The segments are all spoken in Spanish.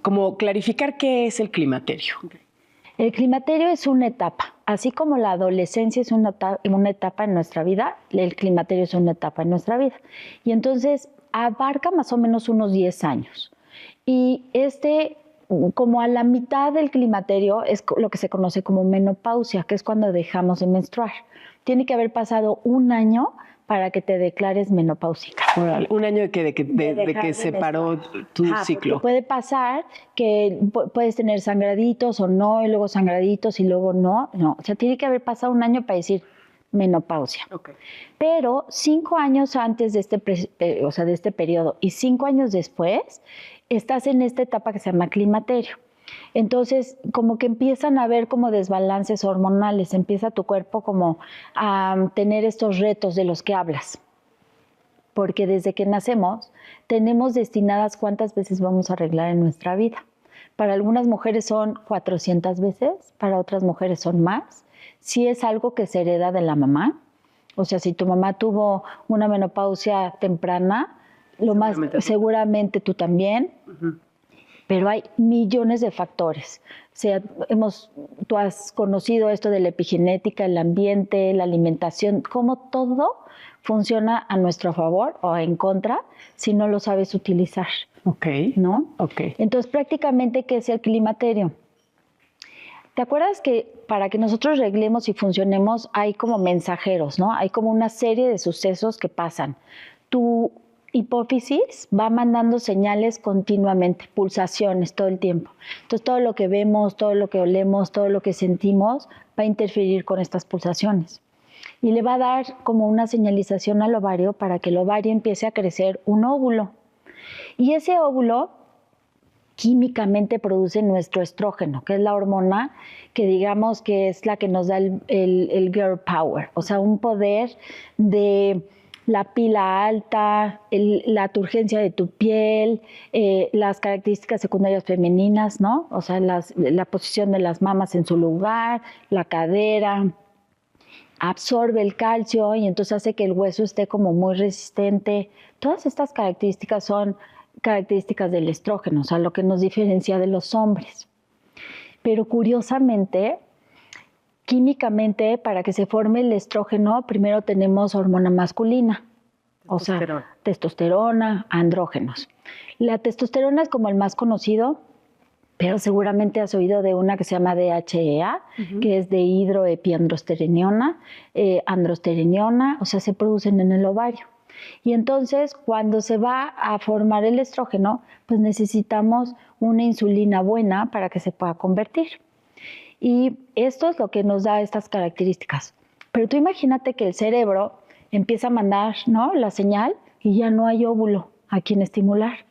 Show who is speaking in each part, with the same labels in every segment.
Speaker 1: como clarificar qué es el climaterio.
Speaker 2: El climaterio es una etapa, así como la adolescencia es una etapa en nuestra vida, el climaterio es una etapa en nuestra vida. Y entonces abarca más o menos unos 10 años. Y como a la mitad del climaterio es lo que se conoce como menopausia, que es cuando dejamos de menstruar. Tiene que haber pasado un año para que te declares menopáusica.
Speaker 1: Un año de que se paró tu ciclo.
Speaker 2: Puede pasar que puedes tener sangraditos o no, y luego sangraditos y luego no. No, o sea, tiene que haber pasado un año para decir menopausia.
Speaker 1: Okay.
Speaker 2: Pero 5 años antes de este periodo y 5 años después, estás en esta etapa que se llama climaterio. Entonces, como que empiezan a haber como desbalances hormonales, empieza tu cuerpo como a tener estos retos de los que hablas. Porque desde que nacemos tenemos destinadas cuántas veces vamos a arreglar en nuestra vida. Para algunas mujeres son 400 veces, para otras mujeres son más. Si es algo que se hereda de la mamá, o sea, si tu mamá tuvo una menopausia temprana, seguramente tú también. Uh-huh. Pero hay millones de factores. O sea, tú has conocido esto de la epigenética, el ambiente, la alimentación, cómo todo funciona a nuestro favor o en contra si no lo sabes utilizar.
Speaker 1: Ok.
Speaker 2: ¿No?
Speaker 1: Ok.
Speaker 2: Entonces, prácticamente, ¿qué es el climaterio? ¿Te acuerdas que para que nosotros reglemos y funcionemos hay como mensajeros, ¿no? Hay como una serie de sucesos que pasan. Tu hipófisis va mandando señales continuamente, pulsaciones todo el tiempo. Entonces, todo lo que vemos, todo lo que olemos, todo lo que sentimos va a interferir con estas pulsaciones. Y le va a dar como una señalización al ovario para que el ovario empiece a crecer un óvulo. Y ese óvulo químicamente produce nuestro estrógeno, que es la hormona que digamos que es la que nos da el girl power, o sea, un poder de la pila alta, la turgencia de tu piel, las características secundarias femeninas, ¿no? O sea, la posición de las mamas en su lugar, la cadera, absorbe el calcio y entonces hace que el hueso esté como muy resistente. Todas estas características son características del estrógeno, o sea, lo que nos diferencia de los hombres. Pero curiosamente, químicamente, para que se forme el estrógeno, primero tenemos hormona masculina, o sea, testosterona, andrógenos. La testosterona es como el más conocido, pero seguramente has oído de una que se llama DHEA, uh-huh, que es dehidroepiandrosteroniana, androsteroniana, o sea, se producen en el ovario. Y entonces, cuando se va a formar el estrógeno, pues necesitamos una insulina buena para que se pueda convertir. Y esto es lo que nos da estas características. Pero tú imagínate que el cerebro empieza a mandar, ¿no?, la señal y ya no hay óvulo a quien estimular.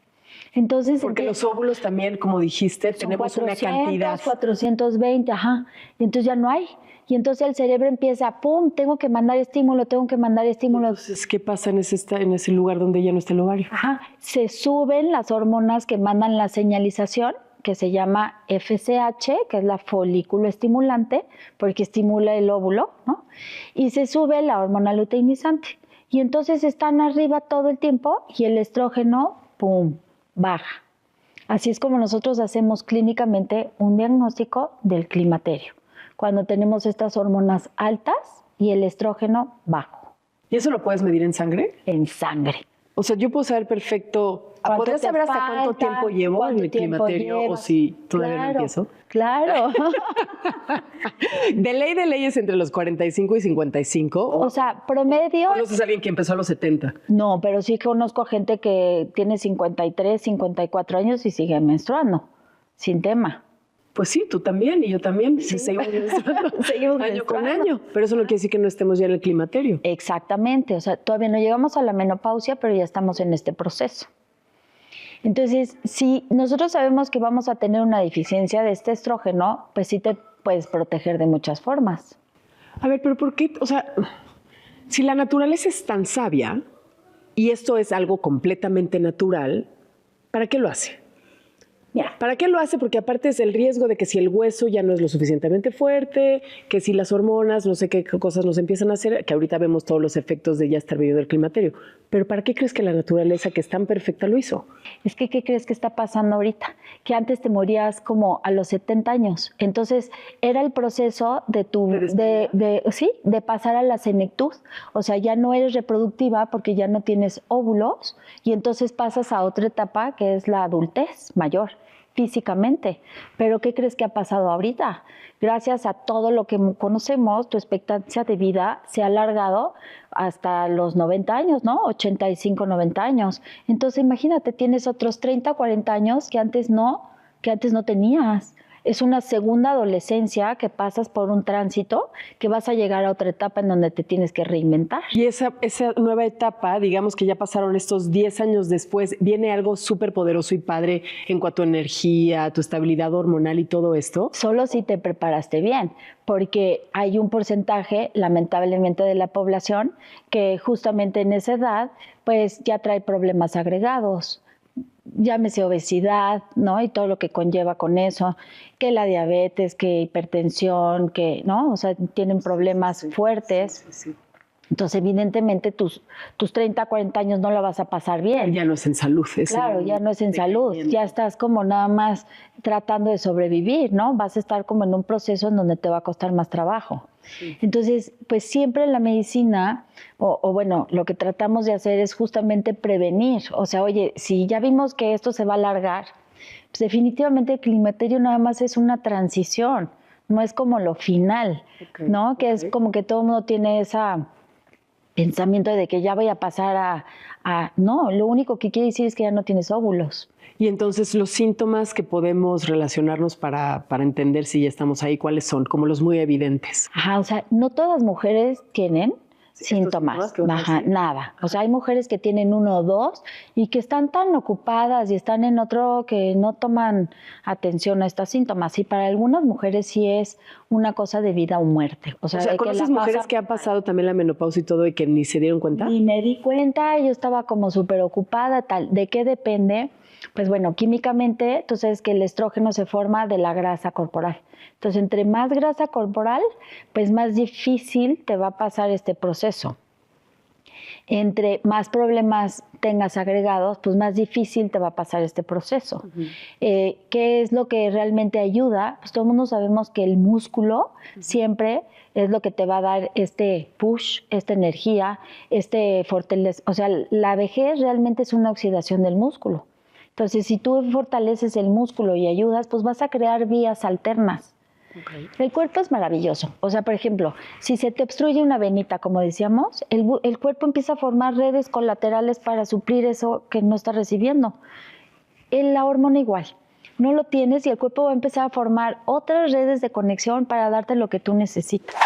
Speaker 2: Entonces,
Speaker 1: porque los óvulos también, como dijiste, tenemos 400, una cantidad.
Speaker 2: 420, ajá. Y entonces ya no hay. Y entonces el cerebro empieza, ¡pum!, tengo que mandar estímulo.
Speaker 1: Entonces, ¿qué pasa en ese lugar donde ya no está el ovario?
Speaker 2: Ajá. Se suben las hormonas que mandan la señalización, que se llama FSH, que es la folículo estimulante, porque estimula el óvulo, ¿no? Y se sube la hormona luteinizante. Y entonces están arriba todo el tiempo y el estrógeno, ¡pum!, baja. Así es como nosotros hacemos clínicamente un diagnóstico del climaterio, cuando tenemos estas hormonas altas y el estrógeno bajo.
Speaker 1: ¿Y eso lo puedes medir en sangre?
Speaker 2: En sangre.
Speaker 1: O sea, yo puedo saber perfecto. ¿Podrías saber hasta cuánto tiempo llevo en mi climaterio o si todavía no empiezo?
Speaker 2: Claro.
Speaker 1: De ley es entre los 45 y 55.
Speaker 2: O sea, promedio.
Speaker 1: ¿Conoces a alguien que empezó a los 70?
Speaker 2: No, pero sí conozco gente que tiene 53, 54 años y sigue menstruando, sin tema.
Speaker 1: Pues sí, tú también y yo también. Sí. Seguimos año con año. Pero eso no quiere decir que no estemos ya en el climaterio.
Speaker 2: Exactamente. O sea, todavía no llegamos a la menopausia, pero ya estamos en este proceso. Entonces, si nosotros sabemos que vamos a tener una deficiencia de este estrógeno, pues sí te puedes proteger de muchas formas.
Speaker 1: A ver, pero ¿por qué? O sea, si la naturaleza es tan sabia y esto es algo completamente natural, ¿para qué lo hace?
Speaker 2: Mira,
Speaker 1: ¿Para qué lo hace? Porque aparte es el riesgo de que si el hueso ya no es lo suficientemente fuerte, que si las hormonas, no sé qué cosas nos empiezan a hacer, que ahorita vemos todos los efectos de ya estar viviendo el climaterio. Pero ¿para qué crees que la naturaleza, que es tan perfecta, lo hizo?
Speaker 2: Es que, ¿qué crees que está pasando ahorita? Que antes te morías como a los 70 años. Entonces, era el proceso de pasar a la senectud. O sea, ya no eres reproductiva porque ya no tienes óvulos y entonces pasas a otra etapa que es la adultez mayor, físicamente. Pero ¿qué crees que ha pasado ahorita? Gracias a todo lo que conocemos, tu expectancia de vida se ha alargado hasta los 90 años, ¿no? 85, 90 años. Entonces, imagínate, tienes otros 30, 40 años que antes no tenías. Es una segunda adolescencia que pasas por un tránsito que vas a llegar a otra etapa en donde te tienes que reinventar.
Speaker 1: Y esa nueva etapa, digamos que ya pasaron estos 10 años después, viene algo súper poderoso y padre en cuanto a energía, tu estabilidad hormonal y todo esto.
Speaker 2: Solo si te preparaste bien, porque hay un porcentaje, lamentablemente, de la población que justamente en esa edad, pues ya trae problemas agregados. Llámese obesidad, ¿no? Y todo lo que conlleva con eso, que la diabetes, que hipertensión, que, ¿no? O sea, tienen problemas fuertes.
Speaker 1: Sí.
Speaker 2: Entonces, evidentemente, tus 30, 40 años no la vas a pasar bien.
Speaker 1: Ya no es en salud.
Speaker 2: Claro, ya no es en salud. Ya estás como nada más tratando de sobrevivir, ¿no? Vas a estar como en un proceso en donde te va a costar más trabajo. Sí. Entonces, pues siempre en la medicina, o bueno, lo que tratamos de hacer es justamente prevenir. O sea, oye, si ya vimos que esto se va a alargar, pues definitivamente el climaterio nada más es una transición, no es como lo final, ¿no? Que es como que todo el mundo tiene ese pensamiento de que ya voy a pasar no, lo único que quiere decir es que ya no tienes óvulos.
Speaker 1: Y entonces los síntomas que podemos relacionarnos para entender si ya estamos ahí, ¿cuáles son? Como los muy evidentes.
Speaker 2: Ajá, o sea, no todas mujeres tienen síntomas, nada. O sea, hay mujeres que tienen 1 o 2 y que están tan ocupadas y están en otro que no toman atención a estos síntomas. Y para algunas mujeres sí es una cosa de vida o muerte. O sea
Speaker 1: con esas mujeres que han pasado también la menopausia y todo y que ni se dieron cuenta.
Speaker 2: Ni me di cuenta, yo estaba como súper ocupada, tal. ¿De qué depende? Pues bueno, químicamente, tú sabes que el estrógeno se forma de la grasa corporal. Entonces, entre más grasa corporal, pues más difícil te va a pasar este proceso. Entre más problemas tengas agregados, pues más difícil te va a pasar este proceso. Uh-huh. ¿Qué es lo que realmente ayuda? Pues todo el mundo sabemos que el músculo siempre es lo que te va a dar este push, esta energía, este fortalecimiento. O sea, la vejez realmente es una oxidación del músculo. Entonces, si tú fortaleces el músculo y ayudas, pues vas a crear vías alternas. Okay. El cuerpo es maravilloso. O sea, por ejemplo, si se te obstruye una venita, como decíamos, el cuerpo empieza a formar redes colaterales para suplir eso que no está recibiendo. La hormona igual. No lo tienes y el cuerpo va a empezar a formar otras redes de conexión para darte lo que tú necesitas.